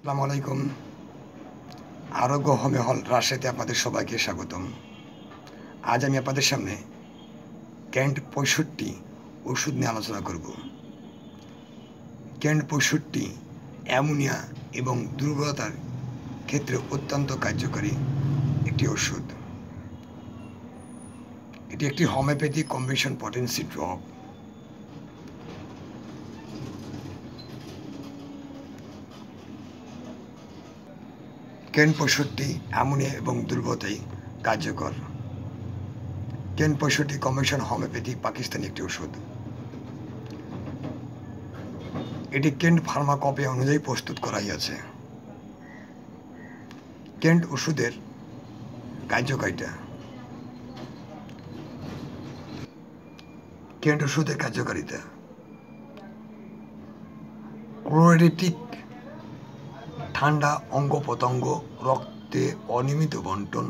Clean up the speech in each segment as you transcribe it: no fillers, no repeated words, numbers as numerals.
আসসালামু আলাইকুম। আরোগ্য হোমে হল রাজশাহীতে আপনাদের সবাইকে স্বাগতম। আজ আমি আপনাদের সামনে ক্যান্ট ৬৫ ওষুধ নিয়ে আলোচনা করব। ক্যান্ট ৬৫ অ্যামোনিয়া এবং দুর্বলতার ক্ষেত্রে অত্যন্ত কার্যকরী একটি ওষুধ। এটি একটি homeopathic combination potency drop. Can't ৬৫ ammonia এবং দুর্বলতায় কার্যকর। ক্যান্ট ৬৫ কম্বিনেশন হোমিওপ্যাথি পাকিস্তানি একটি ওষুধ। এটি কেন্ট ফার্মাকপে অনুযায়ী প্রস্তুত করা হয়েছে। কেন্ট ওষুধের কার্যকারিতা। কেন্ট ওষুধের কার্যকারিতা ক্লোরেটিক, ঠান্ডা অঙ্গ প্রত্যঙ্গ, রক্তে অনিয়মিত বন্টন,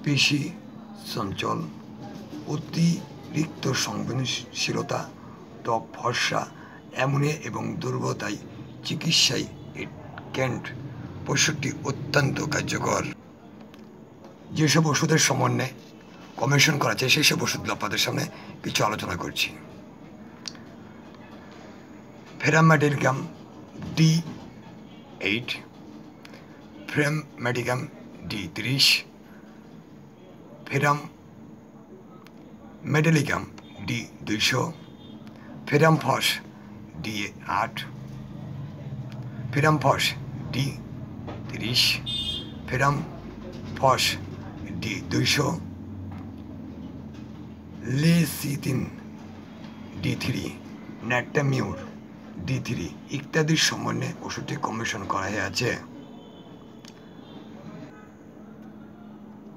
পেশি চঞ্চল, অতিরিক্ত সংবেদনশীলতা, ত্বক ফর্সা, অ্যামোনিয়া এবং দুর্বলতায় চিকিৎসায় ক্যান্ট ৬৫ অত্যন্ত কার্যকর। যেসব ওষুধের সমন্বয়ে কম্বিনেশন করা আছে সেই সব ওষুধগুলো আপনাদের সামনে কিছু আলোচনা করছি। ফেরামেডিকাম D8, ফেরামেডিকাম D30, ফেরামেডেলিকাম D200, ferrum phos D8, ferrum phos D30, ferrum phos D200, lecithin D3, ন্যাটামিউর D3 ইত্যাদির সমন্বয়ে ওষুধটি কম্বিনেশন করা হয়েছে।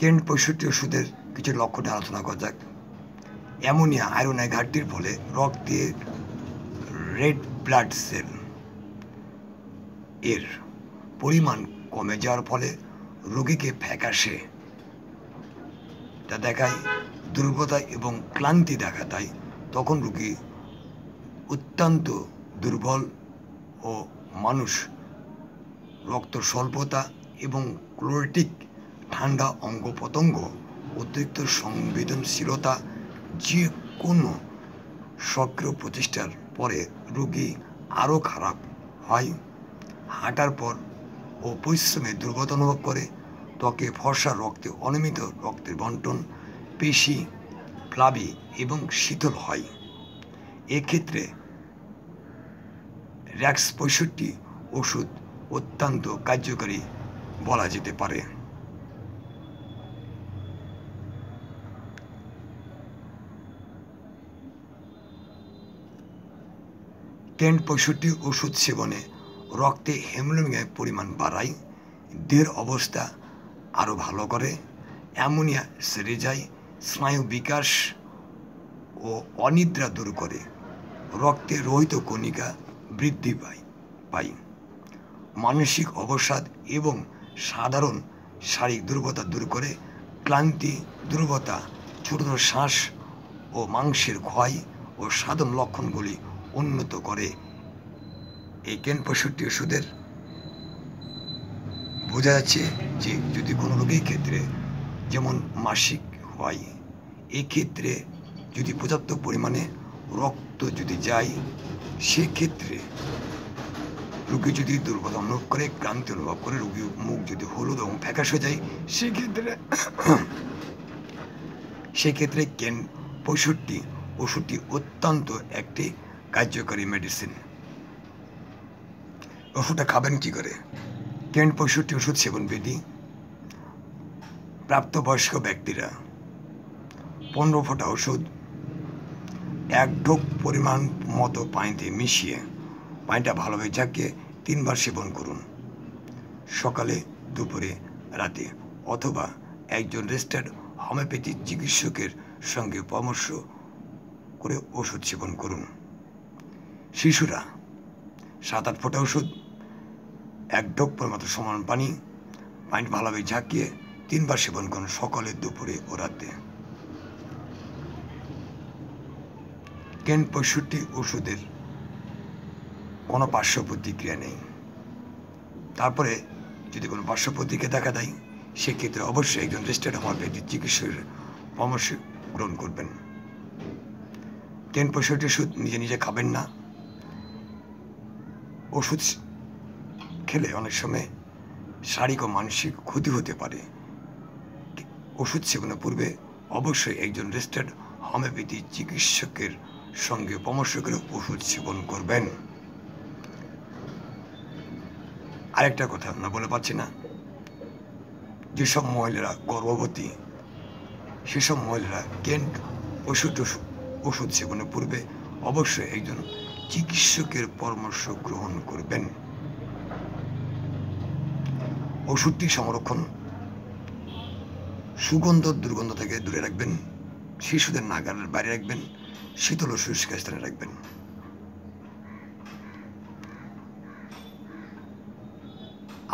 কেন্ট ৬৫ ওষুধের কিছু লক্ষণে আলোচনা করা যাক। অ্যামোনিয়া আয়রনের ঘাটতির ফলে রক্তের রেড ব্লাড সেল এর পরিমাণ কমে যাওয়ার ফলে রোগীকে ফ্যাকাশে তা দেখায়, দুর্বলতা এবং ক্লান্তি দেখা দেয়। তখন রোগী অত্যন্ত দুর্বল ও মানুষ রক্ত স্বল্পতা এবং ক্লোরেটিক, ঠান্ডা অঙ্গ প্রত্যঙ্গ, অতিরিক্ত সংবেদনশীলতা, যে কোনো সক্রিয় প্রচেষ্টার পরে রোগী আরও খারাপ হয়, হাঁটার পর ও পরিশ্রমে দুর্বলতা অনুভব করে, ত্বকে ফর্সা, রক্তে অনিয়মিত রক্তের বন্টন, পেশি প্লাবী এবং শীতল হয়। এক্ষেত্রে র্যাক্স ৬৫ ওষুধ অত্যন্ত কার্যকরী বলা যেতে পারে। কেন্ট ৬৫ ওষুধ সেবনে রক্তে হিমোগ্লোবিনের পরিমাণ বাড়ায়, দেহের অবস্থা আরও ভালো করে, অ্যামোনিয়া সেরে যায়, স্নায়ু বিকাশ ও অনিদ্রা দূর করে, রক্তে রোহিত কণিকা বৃদ্ধি পায়, মানসিক অবসাদ এবং সাধারণ শারীরিক দুর্বলতা দূর করে, ক্লান্তি, দুর্বলতা, ছোট ছোট শ্বাস ও মাংসের ক্ষয় ও সাধারণ লক্ষণগুলি উন্নত করে। এই কেন্ট ৬৫ ওষুধের বোঝা যাচ্ছে যে যদি কোনো রোগীর ক্ষেত্রে যেমন মাসিক হয়, এক্ষেত্রে যদি পর্যাপ্ত পরিমাণে রক্ত যদি যায়, সেক্ষেত্রে রোগী যদি দুর্বলতা অনুভব করে, ক্লান্তি অনুভব করে, রোগীর মুখ যদি হলুদ এবং ফ্যাকাশ হয়ে যায়, সেক্ষেত্রে কেন্ট ৬৫ ওষুধটি অত্যন্ত একটি কার্যকরী মেডিসিন। ওষুধটা খাবেন কী করে? কেন্ট ৬৫ ওষুধ সেবন বিধি: প্রাপ্তবয়স্ক ব্যক্তিরা ১৫ ফোঁটা ওষুধ ১ ঢোক পরিমাণ মতো পানিতে মিশিয়ে পানিটা ভালোভাবে ঝাঁকিয়ে ৩ বার সেবন করুন, সকালে, দুপুরে, রাতে, অথবা একজন রেজিস্টার্ড হোমিওপ্যাথি চিকিৎসকের সঙ্গে পরামর্শ করে ওষুধ সেবন করুন। শিশুরা ৭-৮ ফোঁটা ওষুধ ১ ঢোক পরিমাণ সমান পানি ভালোভাবে ঝাঁকিয়ে ৩ বার সেবন করুন, সকালে, দুপুরে ও রাতে। কেন্ট ৬৫ ওষুধের কোনো পার্শ্ব প্রতিক্রিয়া নেই। তারপরে যদি কোনো পার্শ্ব প্রতিক্রিয়া দেখা দেয় সেক্ষেত্রে অবশ্যই একজন রেজিস্টার্ড হোমিওপ্যাথি চিকিৎসকের পরামর্শ গ্রহণ করবেন। 10-65 ওষুধ নিজে নিজে খাবেন না। ওষুধ খেলে অনেক সময় শারীরিক ও মানসিক ক্ষতি হতে পারে। ওষুধ সেবনের পূর্বে অবশ্যই একজন রেজিস্টার্ড হোমিওপ্যাথি চিকিৎসকের সঙ্গে পরামর্শ করে ওষুধ সেবন করবেন। আরেকটা কথা না বলে পাচ্ছি না, যেসব মহিলারা গর্ভবতী সেসব মহিলারা 10-65 ওষুধ সেবনের পূর্বে অবশ্যই একজন চিকিৎসকের পরামর্শ গ্রহণ করবেন। ওষুধটি সংরক্ষণ সুগন্ধ দুর্গন্ধ থেকে দূরে রাখবেন, শিশুদের নাগালের বাইরে রাখবেন, শীতল ও শুষ্ক স্থানে রাখবেন।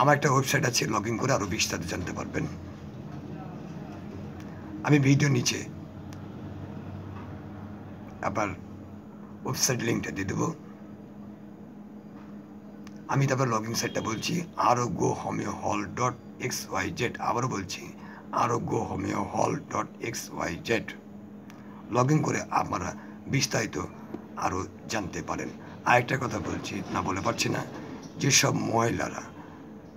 আমার একটা ওয়েবসাইট আছে, লগ ইন করে আরও বিস্তারিত জানতে পারবেন। আমি ভিডিও নিচে আবার ওয়েবসাইট লিঙ্কটা দিয়ে দেবো। আমি তারপর লগ ইন সাইটটা বলছি, arogohomeohall.xyz। আবারও বলছি, arogohomeohall.xyz। লগ ইন করে আপনারা বিস্তারিত আরও জানতে পারেন। আরেকটা কথা বলছি, না বলে পারছি না, যেসব মহিলারা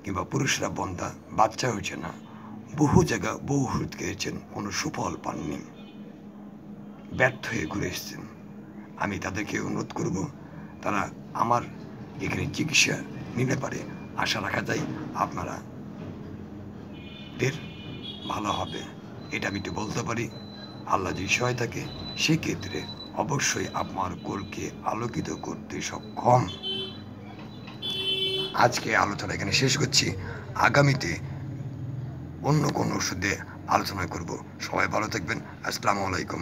কিংবা পুরুষরা বন্ধা বাচ্চা হয়েছে না, বহু জায়গা বহু ওষুধ খেয়েছেন, কোনো সুফল পাননি, ব্যর্থ হয়ে ঘুরে এসেছেন, আমি তাদেরকে অনুরোধ করব তারা আমার এখানে চিকিৎসা নিতে পারে। আশা রাখা যায় আপনারা ভালো হবে, এটা আমি একটু বলতে পারি। আল্লাহ যদি সহায় থাকে সেক্ষেত্রে অবশ্যই আপনার কোলকে আলোকিত করতে সক্ষম। আজকে আলোচনা এখানে শেষ করছি, আগামীতে অন্য কোনো ওষুধে আলোচনা করব। সবাই ভালো থাকবেন। আসসালামু আলাইকুম।